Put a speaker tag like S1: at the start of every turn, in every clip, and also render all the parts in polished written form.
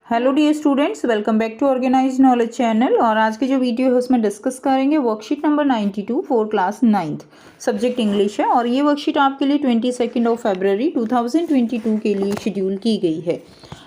S1: Hello dear students, welcome back to organize knowledge channel. और आज की जो वीडियो है उसमें डिस्कस करेंगे worksheet number 92 for class 9th, subject English है। और ये वर्कशीट आपके लिए 22 फरवरी 2022 के लिए शेड्यूल की गई है।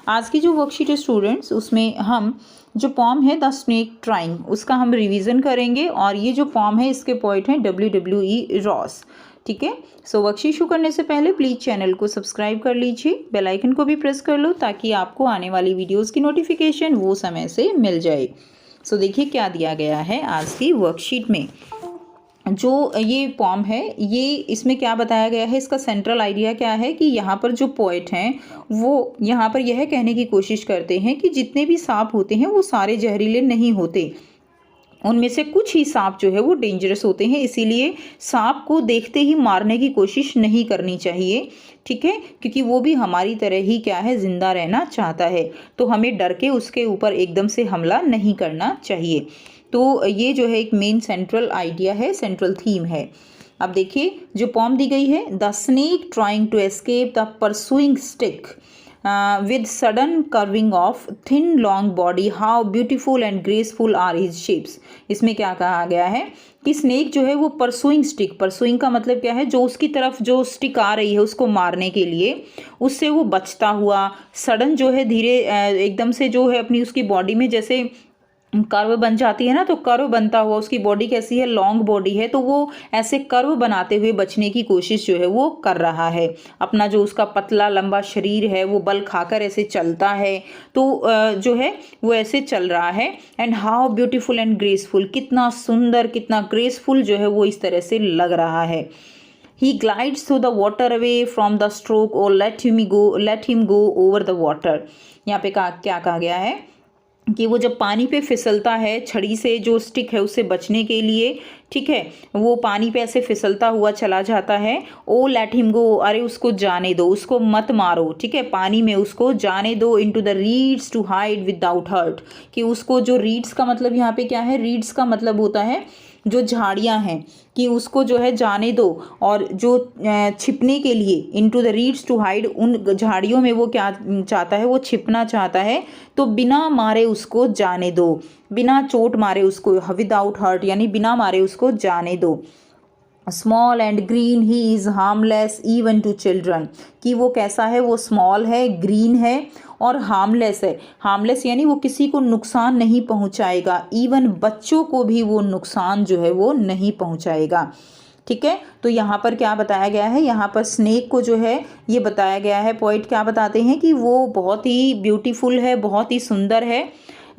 S1: आज की जो वर्कशीट है स्टूडेंट्स, उसमें हम जो पॉम है द स्नेक ट्राइंग, उसका हम रिवीजन करेंगे। और ये जो पॉम है इसके पोइट हैं W.E. रॉस। ठीक है, सो वर्कशीट शुरू करने से पहले प्लीज़ चैनल को सब्सक्राइब कर लीजिए, बेल आइकन को भी प्रेस कर लो ताकि आपको आने वाली वीडियोस की नोटिफिकेशन वो समय से मिल जाए। सो देखिए क्या दिया गया है आज की वर्कशीट में। जो ये पॉम है, ये इसमें क्या बताया गया है, इसका सेंट्रल आइडिया क्या है कि यहाँ पर जो पोएट हैं वो यहाँ पर यह कहने की कोशिश करते हैं कि जितने भी सांप होते हैं वो सारे जहरीले नहीं होते, उनमें से कुछ ही सांप जो है वो डेंजरस होते हैं, इसीलिए सांप को देखते ही मारने की कोशिश नहीं करनी चाहिए। ठीक है, क्योंकि वो भी हमारी तरह ही क्या है, जिंदा रहना चाहता है, तो हमें डर के उसके ऊपर एकदम से हमला नहीं करना चाहिए। तो ये जो है एक मेन सेंट्रल आइडिया है, सेंट्रल थीम है। अब देखिए जो पॉम दी गई है, the snake trying to escape the pursuing stick with sudden curving of thin long body, how beautiful and graceful are his shapes। इसमें क्या कहा गया है कि स्नेक जो है वो परसुइंग स्टिक, परसुइंग का मतलब क्या है, जो उसकी तरफ जो स्टिक आ रही है उसको मारने के लिए, उससे वो बचता हुआ, सडन जो है धीरे एकदम से जो है अपनी उसकी बॉडी में जैसे कर्व बन जाती है ना, तो कर्व बनता हुआ, उसकी बॉडी कैसी है, लॉन्ग बॉडी है, तो वो ऐसे कर्व बनाते हुए बचने की कोशिश जो है वो कर रहा है। अपना जो उसका पतला लंबा शरीर है वो बल खाकर ऐसे चलता है, तो जो है वो ऐसे चल रहा है। And how beautiful and graceful, कितना सुंदर कितना ग्रेसफुल जो है वो इस तरह से लग रहा है। He glides through the water away from the stroke or let him go over the water। यहाँ पे क्या कहा गया है कि वो जब पानी पे फिसलता है, छड़ी से जो स्टिक है उससे बचने के लिए, ठीक है, वो पानी पे ऐसे फिसलता हुआ चला जाता है। ओ लेट हिम गो, अरे उसको जाने दो, उसको मत मारो, ठीक है, पानी में उसको जाने दो। Into the reeds to hide without hurt, कि उसको, जो रीड्स का मतलब यहाँ पे क्या है, रीड्स का मतलब होता है जो झाड़ियाँ हैं, कि उसको जो है जाने दो। और जो छिपने के लिए, into the reeds to hide, उन झाड़ियों में वो क्या चाहता है, वो छिपना चाहता है, तो बिना मारे उसको जाने दो, बिना चोट मारे उसको, विदाउट हर्ट यानी बिना मारे उसको जाने दो। Small and green he is harmless even to children, कि वो कैसा है, वो स्मॉल है, ग्रीन है और हार्मलेस है। हार्मलेस यानी वो किसी को नुकसान नहीं पहुंचाएगा, इवन बच्चों को भी वो नुकसान जो है वो नहीं पहुंचाएगा। ठीक है, तो यहाँ पर क्या बताया गया है, यहाँ पर स्नेक को जो है ये बताया गया है, पोइट क्या बताते हैं कि वो बहुत ही ब्यूटीफुल है, बहुत ही सुंदर है,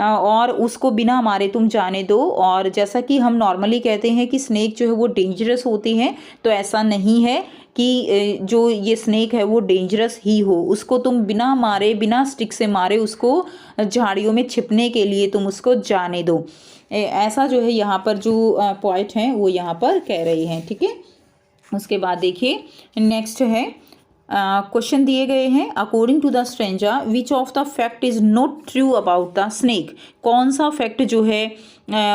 S1: और उसको बिना मारे तुम जाने दो। और जैसा कि हम नॉर्मली कहते हैं कि स्नेक जो है वो डेंजरस होती हैं, तो ऐसा नहीं है कि जो ये स्नेक है वो डेंजरस ही हो, उसको तुम बिना मारे, बिना स्टिक से मारे उसको झाड़ियों में छिपने के लिए तुम उसको जाने दो। ऐसा जो है यहाँ पर जो पॉइंट हैं वो यहाँ पर कह रहे हैं। ठीक है, उसके बाद देखिए नेक्स्ट है, क्वेश्चन दिए गए हैं, according to the stranger which of the fact is not true about the snake, कौन सा फैक्ट जो है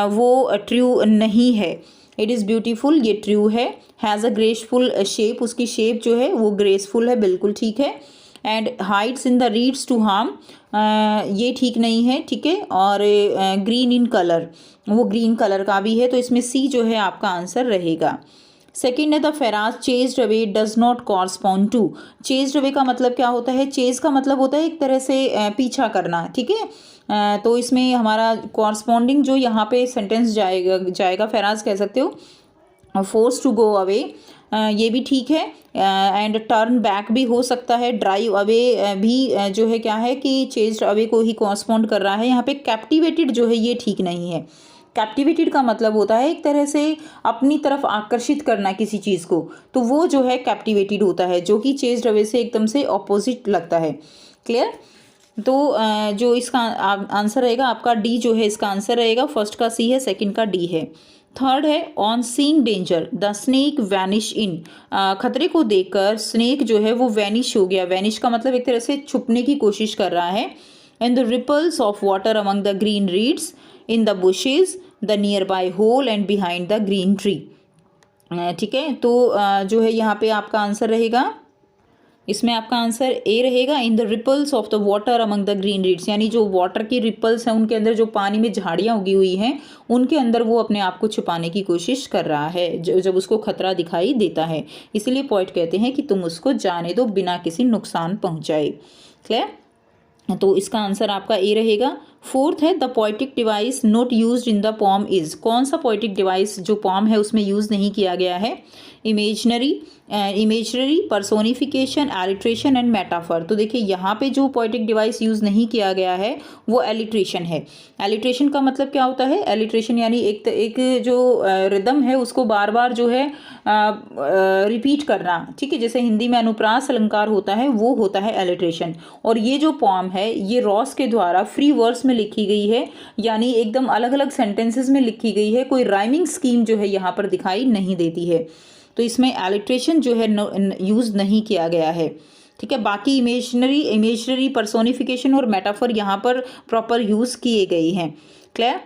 S1: वो ट्रू नहीं है। इट इज़ ब्यूटीफुल, ये ट्रू है। हैज़ अ ग्रेसफुल शेप, उसकी शेप जो है वो ग्रेसफुल है, बिल्कुल ठीक है। And hides in the reeds to harm, ये ठीक नहीं है, ठीक है। और ग्रीन इन कलर, वो ग्रीन कलर का भी है, तो इसमें सी जो है आपका आंसर रहेगा। सेकेंड है the phrase chased away does not correspond to, chased away का मतलब क्या होता है, चेज का मतलब होता है एक तरह से पीछा करना, ठीक है। तो इसमें हमारा कॉरस्पॉन्डिंग जो यहाँ पे सेंटेंस जाएगा फेराज कह सकते हो, फोर्स टू गो अवे, ये भी ठीक है। एंड टर्न बैक भी हो सकता है, ड्राइव अवे भी जो है क्या है कि चेज्ड अवे को ही कॉरस्पॉन्ड कर रहा है। यहाँ पे कैप्टिवेटेड जो है ये ठीक नहीं है। कैप्टिवेटेड का मतलब होता है एक तरह से अपनी तरफ आकर्षित करना किसी चीज़ को, तो वो जो है कैप्टिवेटेड होता है, जो कि चेज्ड अवे से एकदम से ऑपोजिट लगता है। क्लियर, तो जो इसका आंसर रहेगा आपका डी जो है इसका आंसर रहेगा। फर्स्ट का सी है, सेकंड का डी है। थर्ड है on seeing danger the snake vanish in, खतरे को देखकर स्नेक जो है वो वैनिश हो गया। वैनिश का मतलब एक तरह से छुपने की कोशिश कर रहा है। In the ripples of water among the green reeds in the bushes the near by hole and behind the green tree. ठीक है, तो जो है यहाँ पे आपका आंसर रहेगा इसमें आपका आंसर ए रहेगा। In the ripples of the water among the green reeds, यानी जो वाटर की रिपल्स हैं उनके अंदर जो पानी में झाड़ियाँ उगी हुई हैं उनके अंदर वो अपने आप को छुपाने की कोशिश कर रहा है जब उसको खतरा दिखाई देता है। इसीलिए पोएट कहते हैं कि तुम उसको जाने दो बिना किसी नुकसान पहुँचाए। क्लियर? तो इसका आंसर आपका ए रहेगा। फोर्थ है the poetic device not used in the pome is. कौन सा पोइटिक डिवाइस जो पोम है उसमें यूज़ नहीं किया गया है? Imaginary, personification, alliteration and metaphor. तो देखिए यहाँ पे जो पोइटिक डिवाइस यूज़ नहीं किया गया है वो एलिट्रेशन है। एलिट्रेशन का मतलब क्या होता है? एलिट्रेशन यानी एक जो रिदम है उसको बार बार जो है रिपीट करना, ठीक है, जैसे हिंदी में अनुप्रास अलंकार होता है वो होता है एलिट्रेशन। और ये जो पोम है ये रॉस के द्वारा फ्री वर्स में लिखी गई है, यानी एकदम अलग अलग सेंटेंसेस में लिखी गई है, कोई राइमिंग स्कीम जो है यहाँ पर दिखाई नहीं देती है। तो इसमें एलिट्रेशन जो है यूज़ नहीं किया गया है, ठीक है। बाकी इमेजनरी, पर्सोनिफिकेशन और मेटाफर यहाँ पर प्रॉपर यूज़ किए गए हैं। क्लियर?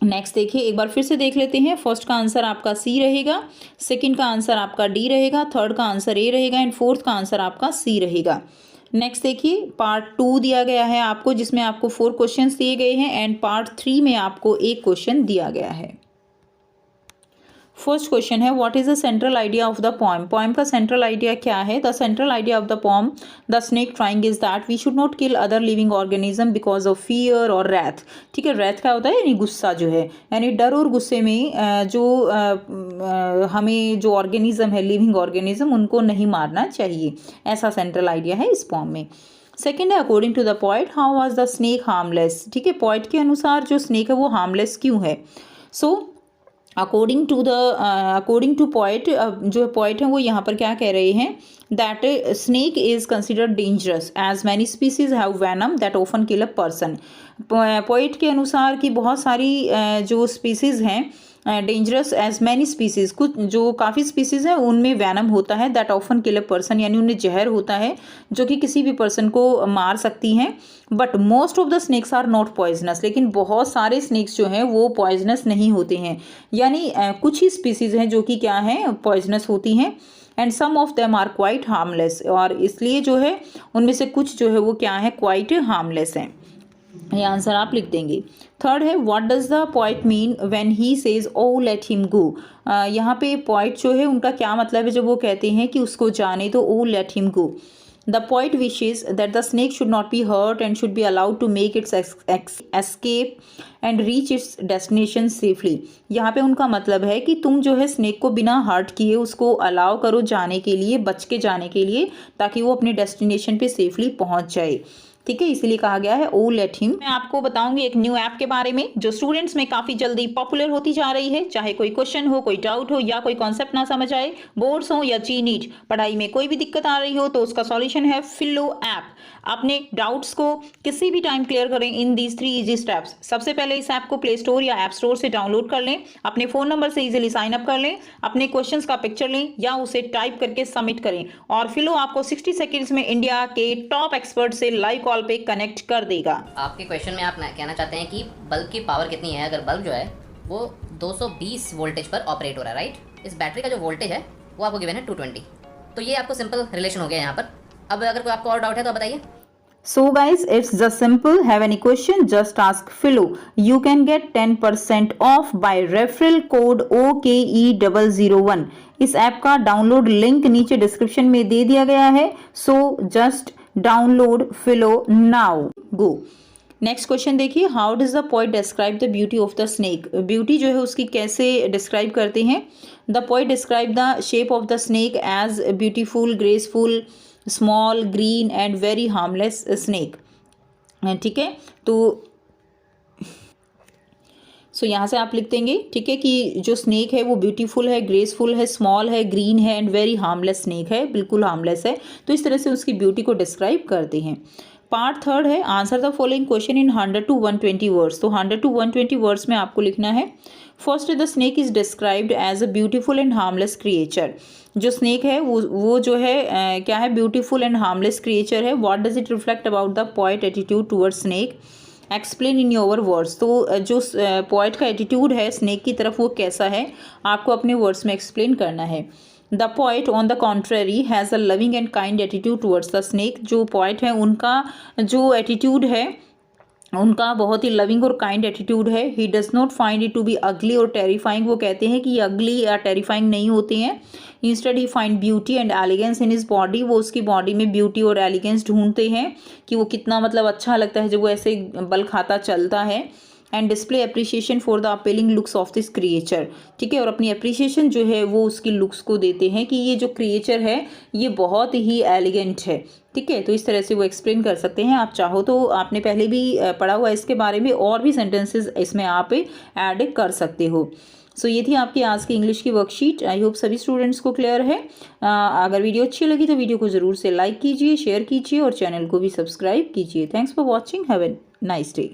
S1: नेक्स्ट देखिए, एक बार फिर से देख लेते हैं। फर्स्ट का आंसर आपका सी रहेगा, सेकंड का आंसर आपका डी रहेगा, थर्ड का आंसर ए रहेगा एंड फोर्थ का आंसर आपका सी रहेगा। नेक्स्ट देखिए, पार्ट 2 दिया गया है आपको जिसमें आपको 4 क्वेश्चंस दिए गए हैं एंड पार्ट 3 में आपको एक क्वेश्चन दिया गया है। फर्स्ट क्वेश्चन है what is the central idea of the poem. Poem का सेंट्रल आइडिया क्या है? The central idea of the poem the snake trying is that we should not kill other living organism because of fear और wrath. ठीक है, wrath क्या होता है? यानी गुस्सा जो है, यानी डर और गुस्से में हमें जो ऑर्गेनिज्म है, लिविंग ऑर्गेनिज्म, उनको नहीं मारना चाहिए, ऐसा सेंट्रल आइडिया है इस पोएम में। सेकेंड है according to the poet how was the snake harmless. ठीक है, पोएट के अनुसार जो स्नेक है वो हार्मलेस क्यों है? सो अकॉर्डिंग टू पोएट, जो पोएट हैं वो यहाँ पर क्या कह रहे हैं? That snake is considered dangerous as many species have venom that often kill a person. Poet के अनुसार कि बहुत सारी जो स्पीसीज हैं डेंजरस एज मैनी स्पीसीज, कुछ जो काफ़ी स्पीसीज हैं उनमें वैनम होता है that often kill a person, यानी उनमें जहर होता है जो कि किसी भी पर्सन को मार सकती हैं। But most of the snakes are not poisonous, लेकिन बहुत सारे स्नेक्स जो हैं वो पॉइजनस नहीं होते हैं, यानी कुछ ही स्पीसीज हैं जो कि क्या हैं? पॉइजनस होती हैं। And some of them are quite harmless, और इसलिए जो है उनमें से कुछ जो है वो क्या है? क्वाइट हार्मलेस हैं। ये आंसर आप लिख देंगे। थर्ड है what does the poet mean when he says oh let him go. यहाँ पे पोएट जो है उनका क्या मतलब है जब वो कहते हैं कि उसको जाने दो, oh let him go. The poet wishes that the snake should not be hurt and should be allowed to make its escape and reach its destination safely. यहाँ पे उनका मतलब है कि तुम जो है स्नेक को बिना हर्ट किए उसको अलाउ करो जाने के लिए, बच के जाने के लिए, ताकि वो अपने डेस्टिनेशन पे सेफली पहुँच जाए। ठीक है, इसीलिए कहा गया है ओ लेट हिम। मैं आपको बताऊंगी एक न्यू ऐप के बारे में जो स्टूडेंट्स में काफी जल्दी पॉपुलर होती जा रही है। चाहे कोई क्वेश्चन हो, कोई डाउट हो या कोई कॉन्सेप्ट ना समझ आए, बोर्ड्स हो या जी नीट, पढ़ाई में कोई भी दिक्कत आ रही हो तो उसका सॉल्यूशन है फिलो ऐप। अपने डाउट्स को किसी भी टाइम क्लियर करें इन दीज 3 इजी स्टेप्स। सबसे पहले इस ऐप को प्ले स्टोर या ऐप स्टोर से डाउनलोड कर लें, अपने फोन नंबर से इजीली साइन अप कर लें, अपने क्वेश्चंस का पिक्चर लें या उसे टाइप करके सबमिट करें और फिलो आपको 60 सेकंड्स में इंडिया के टॉप एक्सपर्ट से लाइव कॉल पे कनेक्ट कर देगा।
S2: आपके क्वेश्चन में आप कहना चाहते हैं कि बल्ब की पावर कितनी है। अगर बल्ब जो है वो 220 वोल्टेज पर ऑपरेट हो रहा है, राइट। इस बैटरी का जो वोल्टेज है वो आपको गिवन है 220। तो ये आपको सिंपल रिलेशन हो गया यहाँ पर। अब अगर कोई आपको और डाउट है तो बताइए।
S1: So guys, it's just simple. Have any question? Just ask Philo. You can get 10% off by referral code OKE001. इस ऐप का डाउनलोड लिंक नीचे डिस्क्रिप्शन में दे दिया गया है। So just download Philo now. Go. Next question देखिए, how does the poet describe the beauty of the snake. Beauty जो है उसकी कैसे डिस्क्राइब करते हैं? The poet describe the shape of the snake as beautiful, graceful, small, green and very harmless snake. ठीक है, तो यहाँ से आप लिख देंगे, ठीक है, कि जो स्नेक है वो ब्यूटीफुल है, ग्रेसफुल है, स्मॉल है, ग्रीन है एंड वेरी हार्मलेस स्नेक है, बिल्कुल हार्मलेस है। तो इस तरह से उसकी ब्यूटी को डिस्क्राइब करते हैं। पार्ट थर्ड है answer the following question in 100 to 120 words. तो 100 to 120 वर्ड्स में आपको लिखना है। First the snake is described as a beautiful and harmless creature. जो स्नेक है वो जो है क्या है? ब्यूटीफुल एंड हार्मलेस क्रिएचर है। What does it reflect about the poet attitude towards snake? Explain in your words. तो जो पोएट का एटीट्यूड है स्नेक की तरफ वो कैसा है, आपको अपने वर्ड्स में एक्सप्लेन करना है। The poet on the contrary has a loving and kind attitude towards the snake. जो पोइट है उनका जो एटीट्यूड है उनका बहुत ही लविंग और काइंड एटीट्यूड है। He does not find it to be ugly और टेरिफाइंग। वो कहते हैं कि ये अगली या टेरिफाइंग नहीं होते हैं। Instead he find beauty and elegance in his body. वो उसकी बॉडी में ब्यूटी और एलिगेंस ढूंढते हैं कि वो कितना मतलब अच्छा लगता है जब वो ऐसे बल खाता चलता है। And display appreciation for the appealing looks of this creature. ठीक है, और अपनी अप्रिसिएशन जो है वो उसकी लुक्स को देते हैं कि ये जो क्रिएचर है ये बहुत ही एलिगेंट है। ठीक है, तो इस तरह से वो एक्सप्लेन कर सकते हैं। आप चाहो तो आपने पहले भी पढ़ा हुआ इसके बारे में, और भी सेंटेंसेस इसमें आप ऐड कर सकते हो। सो ये थी आपकी आज की इंग्लिश की वर्कशीट। आई होप सभी स्टूडेंट्स को क्लियर है। अगर वीडियो अच्छी लगी तो वीडियो को ज़रूर से लाइक कीजिए, शेयर कीजिए और चैनल को भी सब्सक्राइब कीजिए। Thanks for watching. Have a nice day.